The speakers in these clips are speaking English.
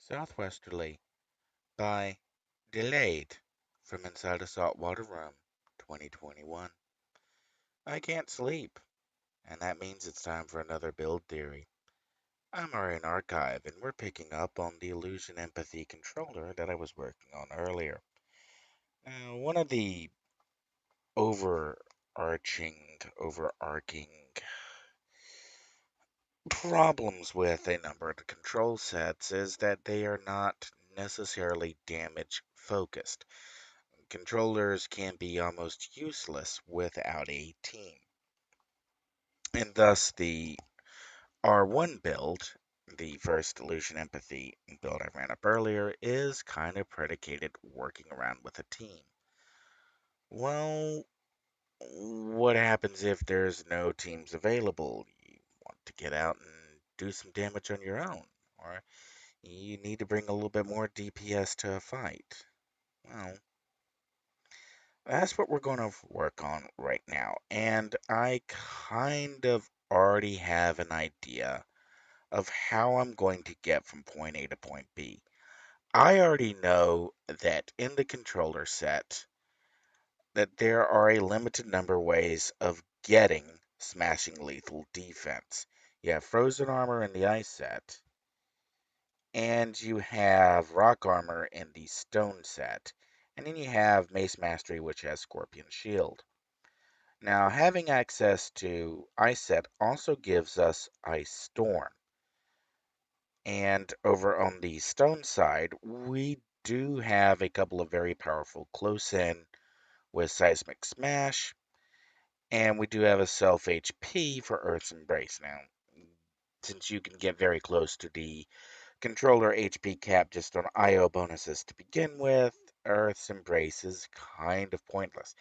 Southwesterly by Delayed from Inside a Saltwater Room 2021. I can't sleep, and that means it's time for another build theory. I'm Aurian Archive, and we're picking up on the illusion empathy controller that I was working on earlier. Now, one of the overarching problems with a number of the control sets is that they are not necessarily damage focused. Controllers can be almost useless without a team. And thus, the R1 build, the first Illusion Empathy build I ran up earlier, is kind of predicated working around with a team. Well, what happens if there's no teams available? You want to get out and do some damage on your own, or you need to bring a little bit more DPS to a fight. Well, that's what we're going to work on right now. And I kind of already have an idea of how I'm going to get from point A to point B. I already know that in the controller set that there are a limited number of ways of getting smashing lethal defense. You have frozen armor in the ice set, and you have rock armor in the stone set, and then you have mace mastery, which has scorpion shield. Now, having access to Ice Set also gives us Ice Storm. And over on the stone side, we do have a couple of very powerful close in with Seismic Smash, and we do have a self HP for Earth's Embrace. Now, since you can get very close to the controller HP cap just on IO bonuses to begin with, Earth's Embrace is kind of pointless.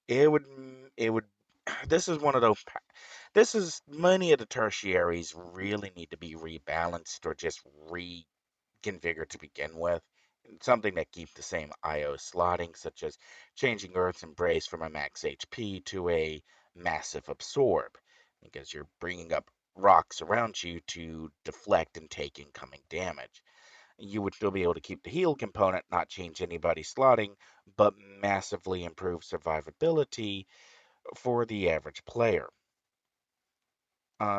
It would this is one of those this is many of the tertiaries really need to be rebalanced or just reconfigured to begin with. Something that keeps the same IO slotting, such as changing Earth's Embrace from a max HP to a massive absorb, because you're bringing up rocks around you to deflect and take incoming damage. You would still be able to keep the heal component, not change anybody's slotting, but massively improve survivability for the average player.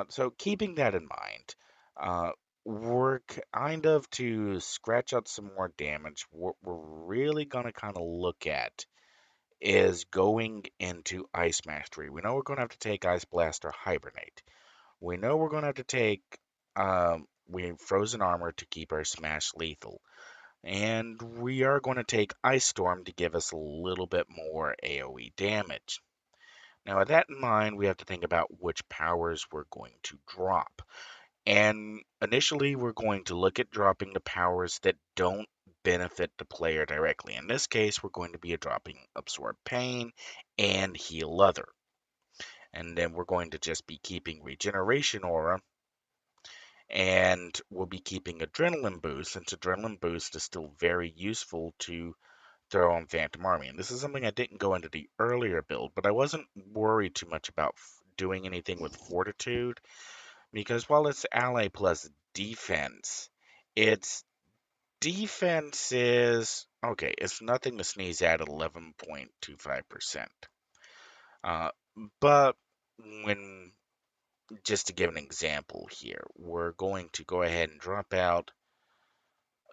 So keeping that in mind, uh, we're kind of to scratch out some more damage. What we're really going to kind of look at is going into Ice Mastery. We know we're going to have to take Ice Blast or Hibernate. We know we're going to have to take we have Frozen Armor to keep our Smash lethal. And we are going to take Ice Storm to give us a little bit more AoE damage. Now, with that in mind, we have to think about which powers we're going to drop. And initially, we're going to look at dropping the powers that don't benefit the player directly. In this case, we're going to be dropping Absorb Pain and Heal Other. And then we're going to just be keeping Regeneration Aura, and we'll be keeping Adrenaline Boost, since Adrenaline Boost is still very useful to throw on Phantom Army. And this is something I didn't go into the earlier build, but I wasn't worried too much about doing anything with Fortitude, because while it's ally plus defense, its defense is okay, it's nothing to sneeze at 11.25%. Uh, but when just to give an example here, we're going to go ahead and drop out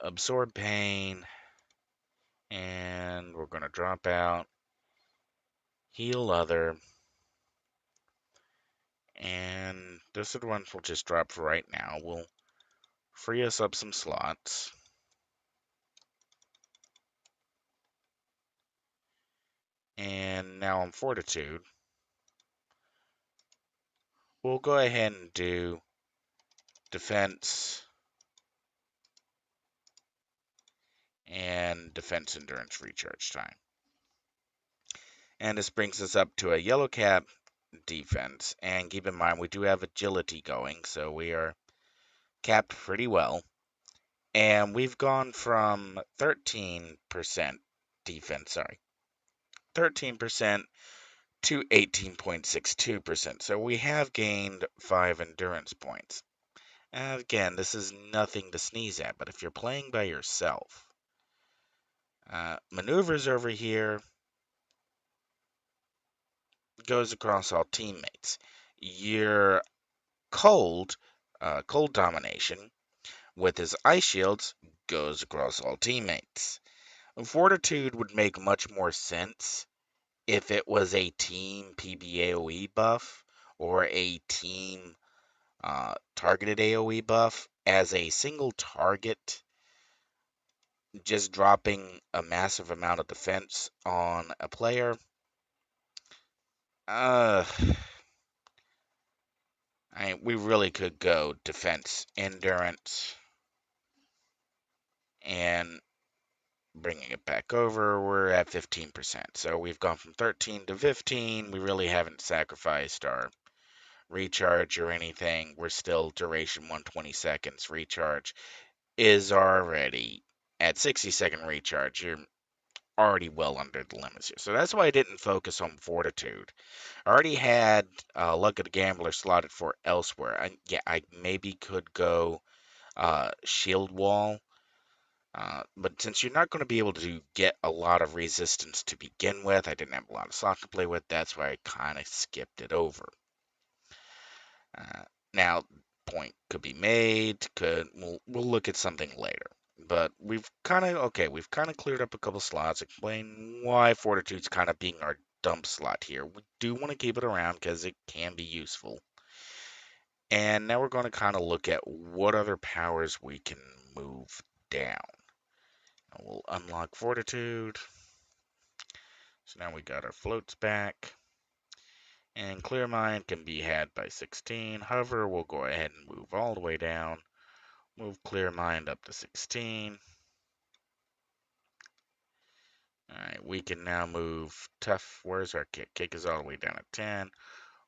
Absorb Pain, and we're going to drop out Heal Other, and those are the ones we'll just drop for right now. We'll free us up some slots. And now on Fortitude, we'll go ahead and do Defense and Defense Endurance Recharge time. And this brings us up to a Yellow Cap defense. And keep in mind, we do have Agility going, so we are capped pretty well. And we've gone from 13% defense, 13% to 18.62%. So we have gained 5 endurance points. Again, this is nothing to sneeze at, but if you're playing by yourself, maneuvers over here goes across all teammates. Your cold domination with his ice shields goes across all teammates. Fortitude would make much more sense if it was a team PBAOE buff or a team targeted AoE buff. As a single target, just dropping a massive amount of defense on a player, uh, we really could go defense, endurance, and bringing it back over, we're at 15%. So we've gone from 13 to 15. We really haven't sacrificed our recharge or anything. We're still duration 120 seconds. Recharge is already at 60-second recharge. You're already well under the limits here. So that's why I didn't focus on fortitude. I already had luck of the gambler slotted for elsewhere. Yeah, I maybe could go shield wall. But since you're not going to be able to get a lot of resistance to begin with, I didn't have a lot of slots to play with. That's why I kind of skipped it over. Uh, Now, point could be made. We'll look at something later. But we've kind of cleared up a couple slots. Explain why Fortitude's kind of being our dump slot here. We do want to keep it around because it can be useful. And now we're going to kind of look at what other powers we can move down. We'll unlock Fortitude. So now we got our floats back. And Clear Mind can be had by 16. Hover, we'll go ahead and move all the way down. Move Clear Mind up to 16. Alright, we can now move Tough. Where's our kick? Kick is all the way down at 10.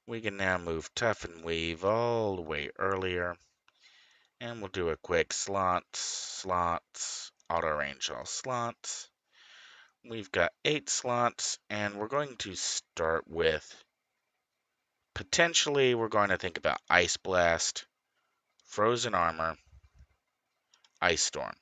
We can now move Tough and Weave all the way earlier. And we'll do a quick slots, auto range all slots. We've got 8 slots, and we're going to start with, potentially, we're going to think about Ice Blast, Frozen Armor, Ice Storm.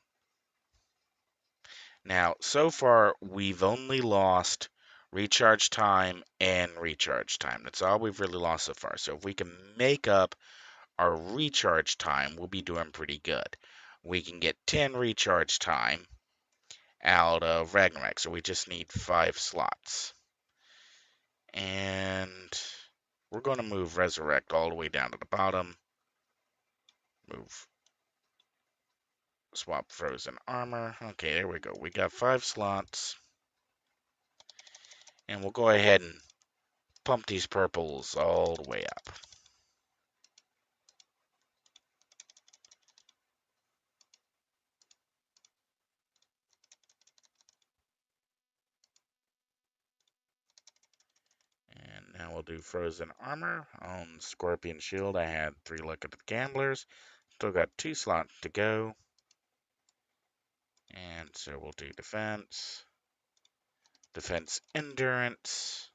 Now, so far, we've only lost recharge time and recharge time. That's all we've really lost so far. So if we can make up our recharge time, we'll be doing pretty good. We can get 10 recharge time out of Ragnarok, so we just need 5 slots. And we're going to move Resurrect all the way down to the bottom. Move Swap Frozen Armor. Okay, there we go. We got 5 slots. And we'll go ahead and pump these purples all the way up. And now we'll do Frozen Armor. On Scorpion Shield, I had 3 luck at the Gamblers. Still got 2 slots to go. And so we'll do Defense. Defense Endurance.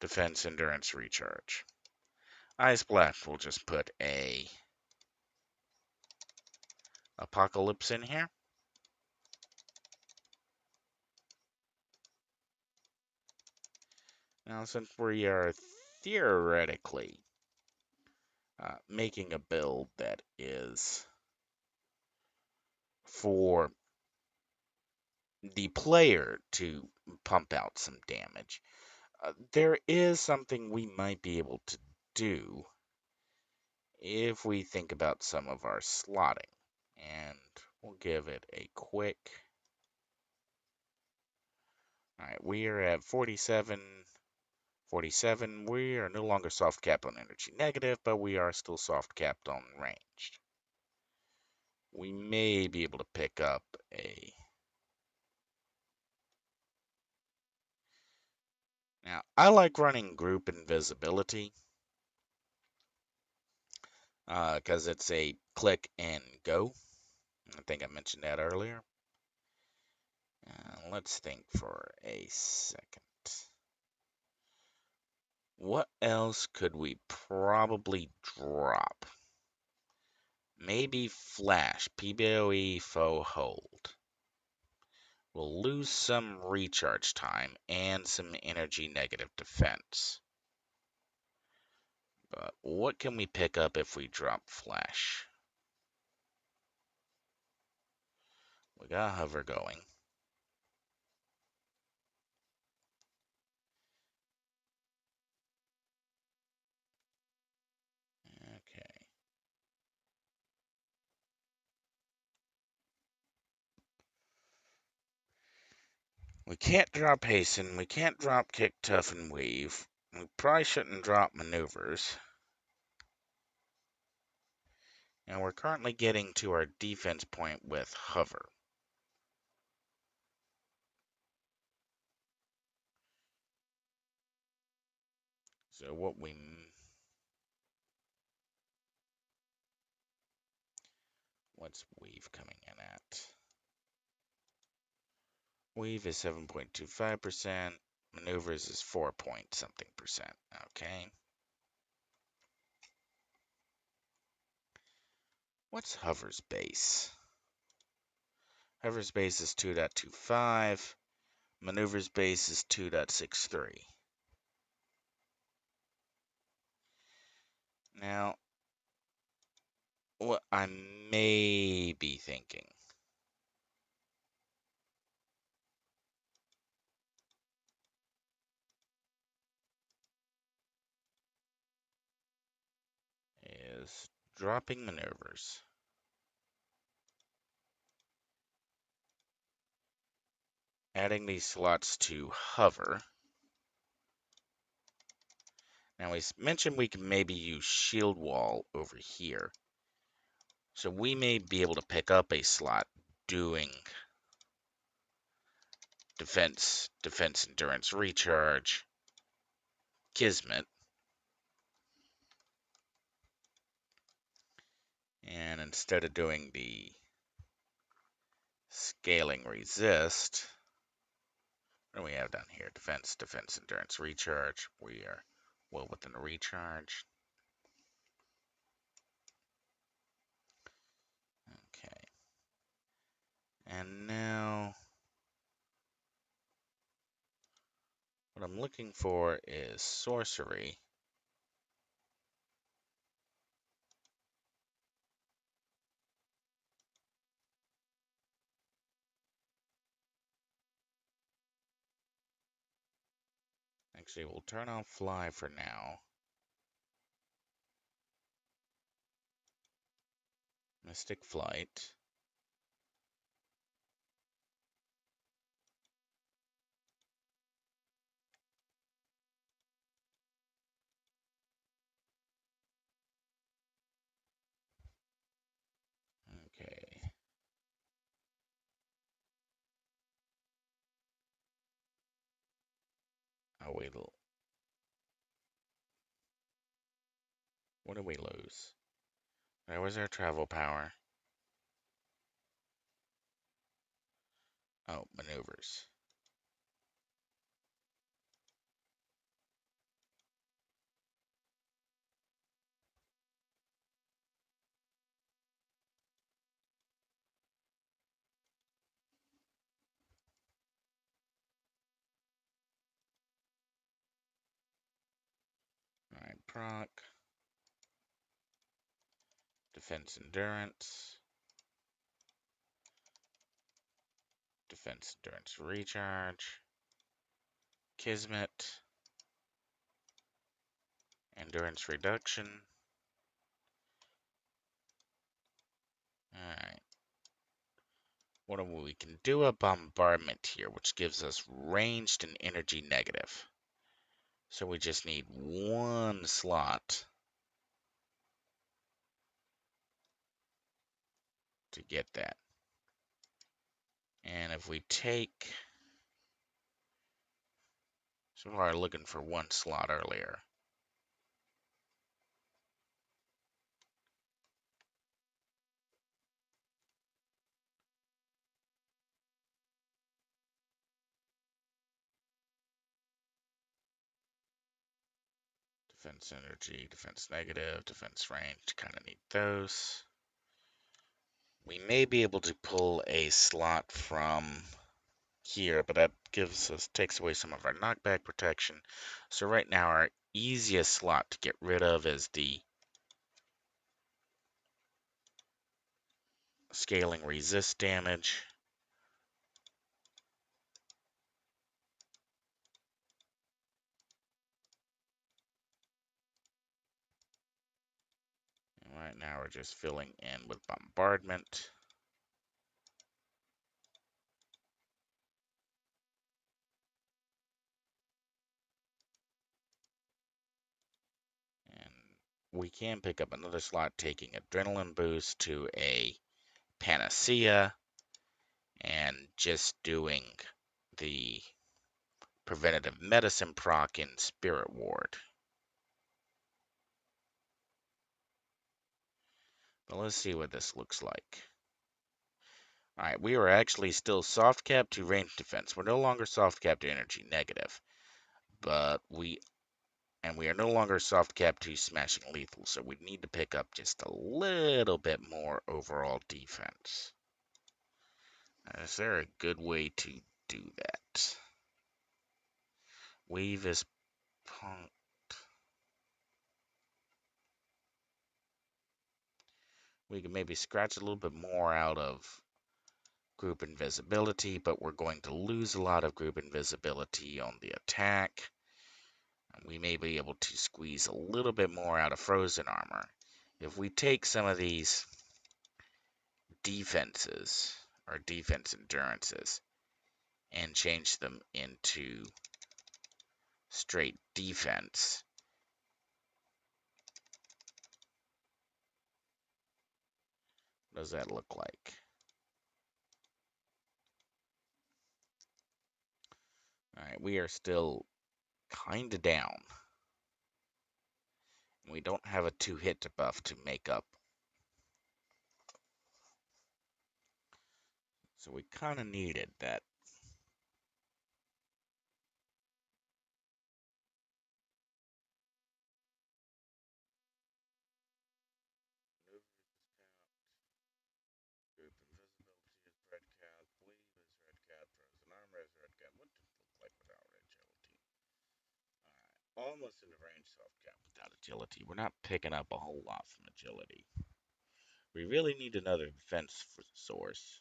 Defense Endurance Recharge. Ice Blast, we'll just put a Apocalypse in here. Now, since we are theoretically making a build that is for the player to pump out some damage, there is something we might be able to do if we think about some of our slotting. And we'll give it a quick. Alright, we are at 47. 47. We are no longer soft capped on energy negative, but we are still soft capped on ranged. We may be able to pick up a. Now, I like running group invisibility because it's a click and go. I think I mentioned that earlier. Let's think for a second. What else could we probably drop? Maybe Flash, PBOE Foe Hold. We'll lose some recharge time and some energy negative defense. But what can we pick up if we drop Flash? We got Hover going. Okay. We can't drop Hasten. We can't drop Kick, Tough, and Weave. We probably shouldn't drop Maneuvers. And we're currently getting to our defense point with Hover. So what's Weave coming in at? Weave is 7.25%. Maneuvers is 4 point something percent. Okay. What's Hover's base? Hover's base is 2.25. Maneuver's base is 2.63. Now, what I may be thinking is dropping maneuvers, adding these slots to Hover. Now, we mentioned we can maybe use Shield Wall over here. So we may be able to pick up a slot doing defense, endurance, recharge, Kismet. And instead of doing the scaling resist, what do we have down here? Defense, endurance, recharge. We are well within the recharge. Okay. And now, what I'm looking for is sorcery. Actually, we'll turn off fly for now. Mystic Flight. Okay. Oh, wait. What did we lose? Where was our travel power? Oh, maneuvers. Alright, proc. Defense endurance. Defense endurance recharge. Kismet. Endurance reduction. Alright. We can do a bombardment here, which gives us ranged and energy negative. So we just need one slot to get that. And if we take... So we are looking for one slot earlier. Defense energy, defense negative, defense range. Kind of need those. We may be able to pull a slot from here, but that takes away some of our knockback protection. So right now our easiest slot to get rid of is the scaling resist damage. And right now we're just filling in with bombardment. And we can pick up another slot taking adrenaline boost to a panacea and just doing the preventative medicine proc in Spirit Ward. But let's see what this looks like. Alright, we are actually still soft cap to range defense. We're no longer soft cap to energy negative. But we are no longer soft cap to smashing lethal, so we need to pick up just a little bit more overall defense. Is there a good way to do that? Weave is punked. We can maybe scratch a little bit more out of group invisibility, but we're going to lose a lot of group invisibility on the attack. And we may be able to squeeze a little bit more out of frozen armor. If we take some of these defenses, or defense endurances, and change them into straight defense, what does that look like? Alright, we are still kinda down. We don't have a 2-hit buff to make up. So we kinda needed that. Group invisibility is red cap, weave is red cap, frozen armor is red cap. What does it look like without agility? Alright, almost in the range soft cap without agility. We're not picking up a whole lot from agility. We really need another defense source.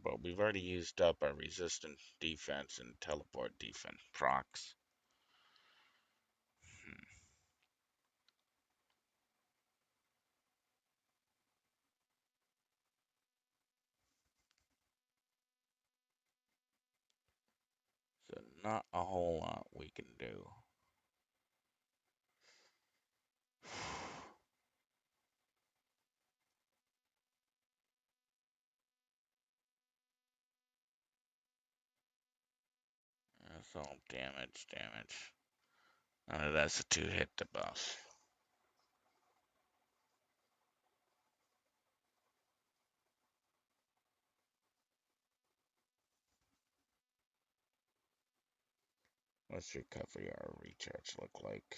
But we've already used up our resistant defense and teleport defense procs. So not a whole lot we can do. That's all damage. That's a 2-hit debuff. What's recovery or recharge look like?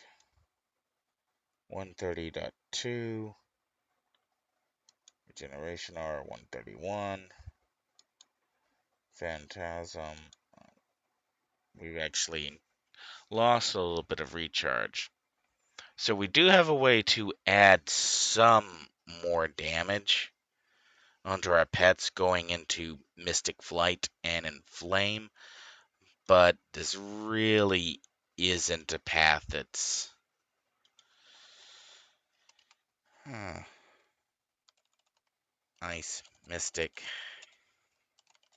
130.2. Regeneration R 131. Phantasm. We've actually lost a little bit of recharge. So we do have a way to add some more damage onto our pets going into Mystic Flight and Inflame, but this really isn't a path that's Ice, Mystic,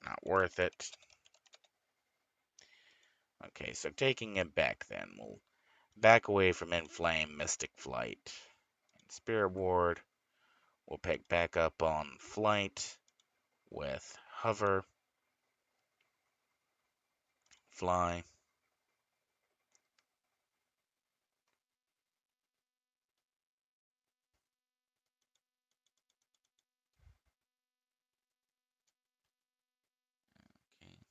not worth it. Okay, so taking it back then, we'll back away from Inflame, Mystic Flight, and Spirit Ward. We'll pick back up on Flight with Hover, Fly. Okay.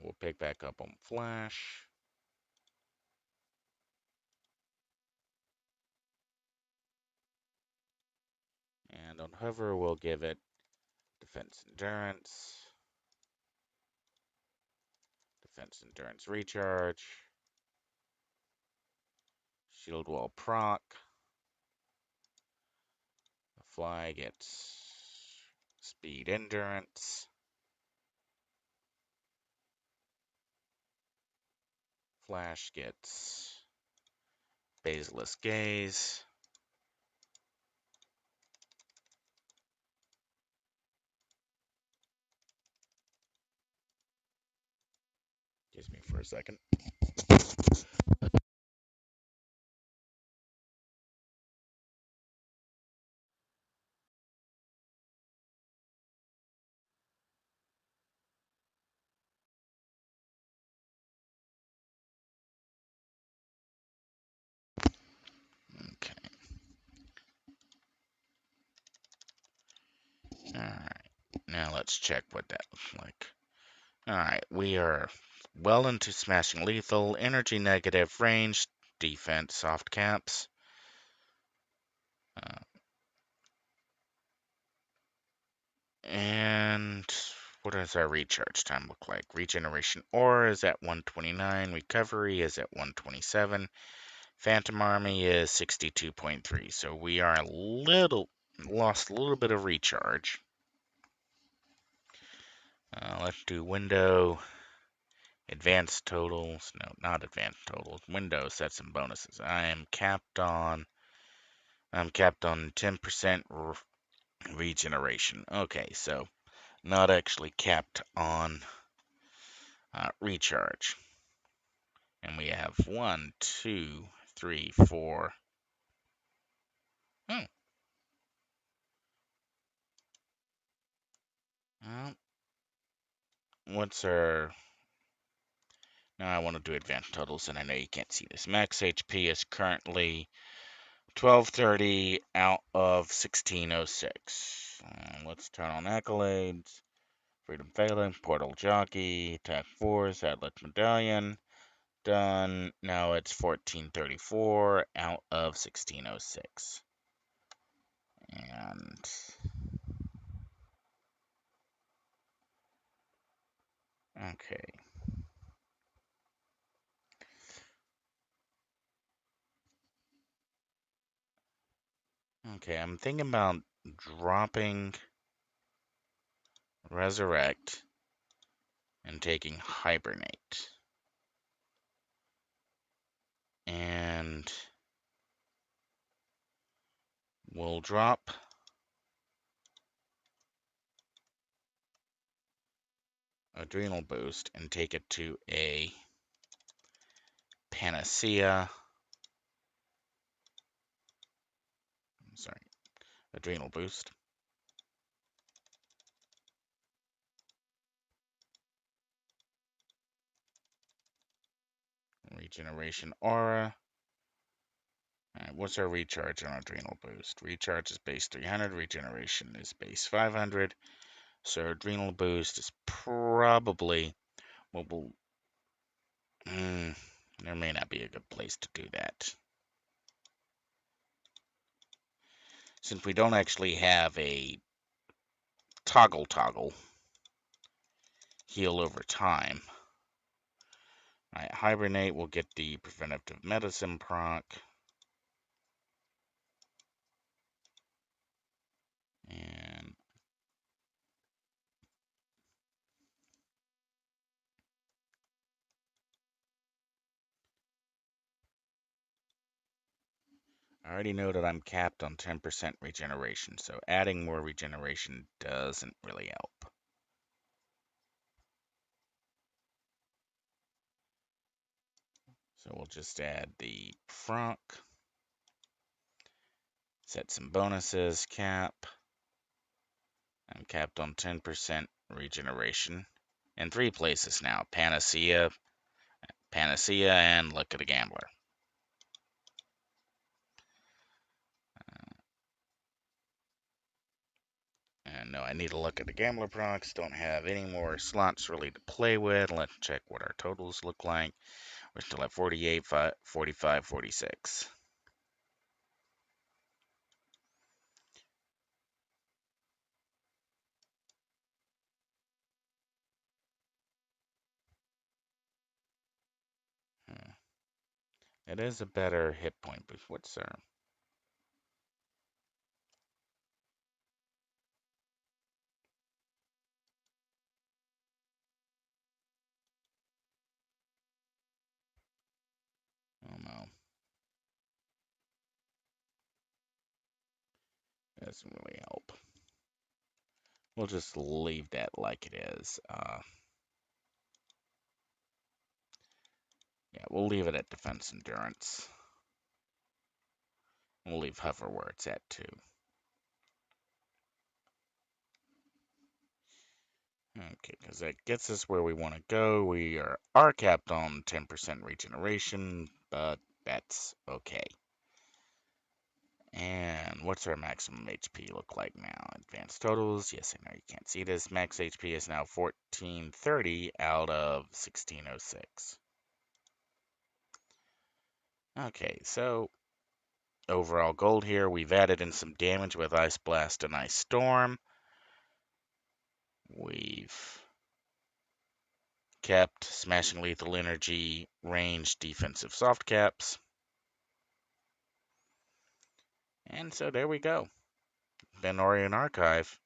we'll pick back up on Flash. And on Hover, we'll give it Defense Endurance, Defense Endurance Recharge, Shield Wall Proc. The Fly gets Speed Endurance. Flash gets Basilisk Gaze. Excuse me for a second. Okay. Alright. Now let's check what that looks like. Alright, we are well into smashing lethal, energy negative, range, defense, soft caps. And what does our recharge time look like? Regeneration Aura is at 129, recovery is at 127, Phantom Army is 62.3. So we are lost a little bit of recharge. Let's do window, advanced totals. No, not advanced totals. Window sets and bonuses. I'm capped on 10% regeneration. Okay, so not actually capped on recharge. And we have 1, 2, 3, 4. Oh. What's our... Now I want to do advanced totals, and I know you can't see this. Max HP is currently 1230 out of 1606. Let's turn on accolades. Freedom Phalanx, Portal Jockey, Attack Force, Atlas Medallion. Done. Now it's 1434 out of 1606. And okay. Okay, I'm thinking about dropping Resurrect and taking Hibernate. And we'll drop Adrenal Boost and take it to a Panacea. Sorry, Adrenal Boost. Regeneration Aura. Alright, what's our recharge on Adrenal Boost? Recharge is base 300, regeneration is base 500. So Adrenal Boost is probably what will... there may not be a good place to do that. Since we don't actually have a toggle heal over time. Alright, Hibernate will get the preventative medicine proc. And I already know that I'm capped on 10% regeneration, so adding more regeneration doesn't really help. So we'll just add the proc. Set some bonuses, cap. I'm capped on 10% regeneration. In 3 places now, Panacea, and Luck of the Gambler. no, I need to look at the gambler procs. Don't have any more slots really to play with. Let's check what our totals look like. We're still at 48, 45, 46. Hmm. It is a better hit point boost. What's our... Oh no. That doesn't really help. We'll just leave that like it is. Yeah, we'll leave it at defense endurance. We'll leave hover where it's at too. Okay, because that gets us where we want to go. We are capped on 10% regeneration, but that's okay. And what's our maximum HP look like now? Advanced totals. Yes, I know you can't see this. Max HP is now 1430 out of 1606. Okay, so overall gold here. We've added in some damage with Ice Blast and Ice Storm. We've kept smashing lethal energy, range, defensive soft caps. And so there we go. Been Aurian Archive.